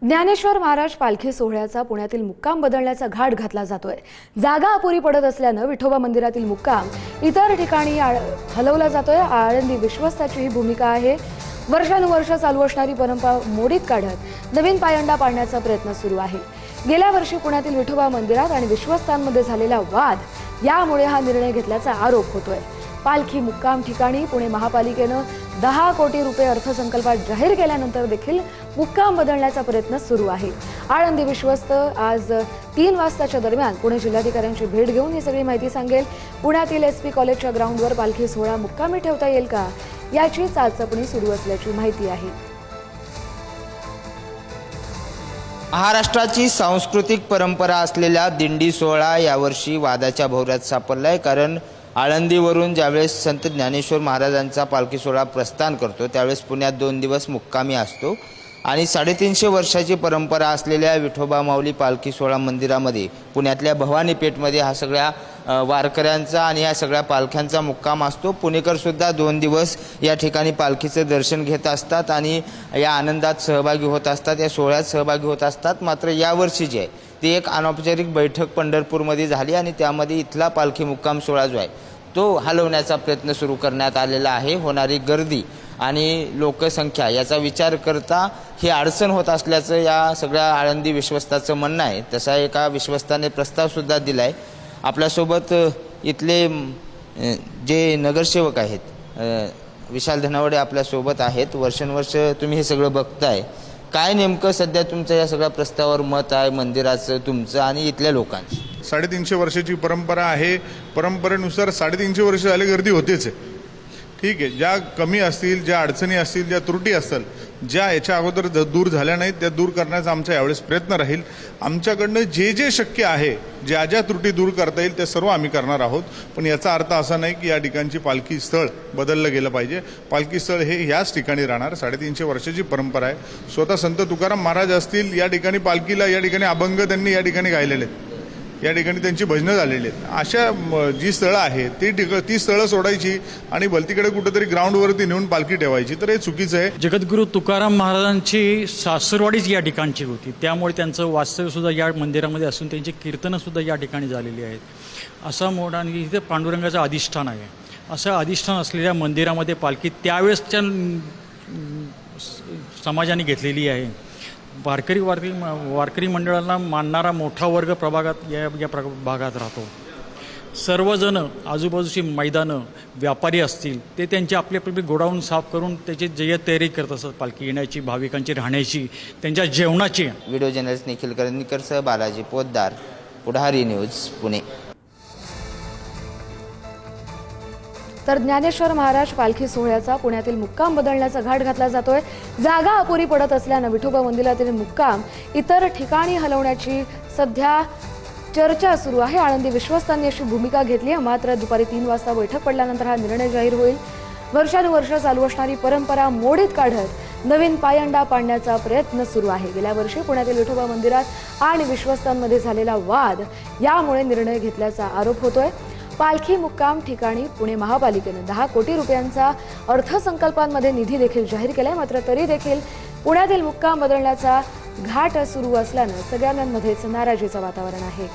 ज्ञानेश्वर महाराज पालखी सोहळ्याचा पुण्यातील मुक्काम बदलण्याचा घाट घातला जातोय। जागा अपुरी पडत असल्याने विठोबा मंदिरातील मुक्काम इतर ठिकाणी हलवला जातोय। आळंदी विश्वस्ताची ही भूमिका आहे। वर्षानुवर्ष चालू असणारी परंपरा मोडीत काढत नवीन पायंडा पाडण्याचा प्रयत्न सुरू आहे। गेल्या वर्षी पुण्यातील विठोबा मंदिरात आणि विश्वस्तांमध्ये झालेला वाद यामुळे हा निर्णय घेतल्याचा आरोप होतोय। पालखी मुक्काम ठिकाणी पुणे महापालिकेने 10 कोटी रुपये अर्थसंकल्पात जाहीर केल्यानंतर देखील मुक्काम बदलण्याचा प्रयत्न सुरू आहे। आळंदी विश्वस्त आज 3 वाजताच्या दरम्यान पुणे जिल्हाधिकाऱ्यांची भेट घेऊन ही सगळी माहिती सांगेल। पुण्यातील एसपी कॉलेजच्या ग्राउंडवर पालखी सोहळा मुक्कामी ठेवता येईल का याची चाचपणी सुरू असल्याची माहिती आहे। महाराष्ट्राची सांस्कृतिक परंपरा असलेला दिंडी सोहळा यावर्षी वादाच्या भोवऱ्यात सापडलाय। कारण आळंदीवरून ज्यावेळेस संत ज्ञानेश्वर महाराजांचा पालखी सोहळा प्रस्थान करतो त्यावेळेस पुण्यात 2 दिवस मुक्कामी असतो आणि 350 वर्षाची परंपरा असलेल्या विठोबा माऊली पालखी सोहळा मंदिरामध्ये पुण्यातल्या भवानी पेठमध्ये हा सगळ्या वारकऱ्यांचा आणि या सगळ्या पालख्यांचा मुक्काम असतो। पुणेकर सुद्धा 2 दिवस या ठिकाणी पालखीचं दर्शन घेत असतात आणि या आनंदात सहभागी होत असतात, या सोहळ्यात सहभागी होत असतात। मात्र यावर्षी जे आहे ती एक अनौपचारिक बैठक पंढरपूरमध्ये झाली आणि त्यामध्ये इथला पालखी मुक्काम सोहळा जो आहे तो हलवण्याचा प्रयत्न सुरू करण्यात आलेला आहे। होणारी गर्दी आणि लोकसंख्या याचा विचार करता ही अडचण होत असल्याचं या सगळ्या आळंदी विश्वस्ताचं म्हणणं आहे। तसा एका विश्वस्ताने प्रस्तावसुद्धा दिला आहे। आपल्यासोबत इथले जे नगरसेवक आहेत विशाल धनावडे आपल्यासोबत आहेत। वर्षानुवर्ष तुम्ही हे सगळं बघताय, काय नेमकं सध्या तुमचं या सगळ्या प्रस्तावावर मत आहे मंदिराचं, तुमचं आणि इथल्या लोकांचं? 350 वर्षाची परंपरा आहे। परंपरेनुसार 350 वर्ष झाले गर्दी होतेच आहे। ठीक आहे, ज्या कमी असतील, ज्या अडचणी असतील, ज्या त्रुटी असतील, ज्या याच्या अगोदर दूर झाल्या नाहीत त्या दूर करण्याचा आमचा यावेळेस प्रयत्न राहील। आमच्याकडनं जे शक्य आहे, ज्या ज्या त्रुटी दूर करता येईल ते सर्व आम्ही करणार आहोत। पण याचा अर्थ असा नाही की या ठिकाणची पालखी स्थळ बदललं गेलं पाहिजे। पालखी स्थळ हे याच ठिकाणी राहणार। 350 वर्षाची परंपरा आहे। स्वतः संत तुकाराम महाराज असतील, या ठिकाणी पालखीला या ठिकाणी अभंग त्यांनी या ठिकाणी गायलेले आहेत, या ठिकाणी त्यांची भजनं झालेली आहेत। अशा जी स्थळं आहेत ती स्थळं सोडायची आणि भलतीकडे कुठेतरी ग्राउंडवरती नेऊन पालखी ठेवायची, तर हे चुकीचं आहे। जगद्गुरू तुकाराम महाराजांची सासरवाडीच या ठिकाणची होती, त्यामुळे त्यांचं वास्तव्यसुद्धा या मंदिरामध्ये असून त्यांची कीर्तनंसुद्धा या ठिकाणी झालेली आहेत। असा मोठा आणि इथे पांडुरंगाचं अधिष्ठान आहे। असं अधिष्ठान असलेल्या मंदिरामध्ये पालखी त्यावेळेसच्या समाजाने घेतलेली आहे। वारकरी मंडळांना मानणारा मोठा वर्ग प्रभागात या भागात राहतो। सर्वजण आजूबाजूची मैदानं व्यापारी असतील ते त्यांची आपली गोडाऊन साफ करून त्याची तयारी करत असतात पालखी येण्याची, भाविकांची राहण्याची, त्यांच्या जेवणाची। व्हिडिओ जर्नलिस्ट निखिल करंदीकरसह बालाजी पोद्दार, पुढारी न्यूज, पुणे। तर ज्ञानेश्वर महाराज पालखी सोहळ्याचा पुण्यातील मुक्काम बदलण्याचा घाट घातला जातोय। जागा अपुरी पडत असल्याने विठोबा मंदिरातील मुक्काम इतर ठिकाणी हलवण्याची सध्या चर्चा सुरू आहे। आळंदी विश्वस्तांनी अशी भूमिका घेतली आहे। मात्र दुपारी 3 वाजता बैठक पडल्यानंतर हा निर्णय जाहीर होईल। वर्षानुवर्ष चालू असणारी परंपरा मोडीत काढत नवीन पायंडा पाडण्याचा प्रयत्न सुरू आहे। गेल्या वर्षी पुण्यातील विठोबा मंदिरात आणि विश्वस्तांमध्ये झालेला वाद यामुळे निर्णय घेतल्याचा आरोप होतोय। पालखी मुक्काम ठिकाणी पुणे महापालिकेने 10 कोटी रुपयांचा अर्थसंकल्पांमध्ये निधी देखील जाहीर केलाय। मात्र तरी देखील पुण्यातील मुक्काम बदलण्याचा घाट सुरू असल्यानं सगळ्यांमध्येच नाराजीचं वातावरण आहे।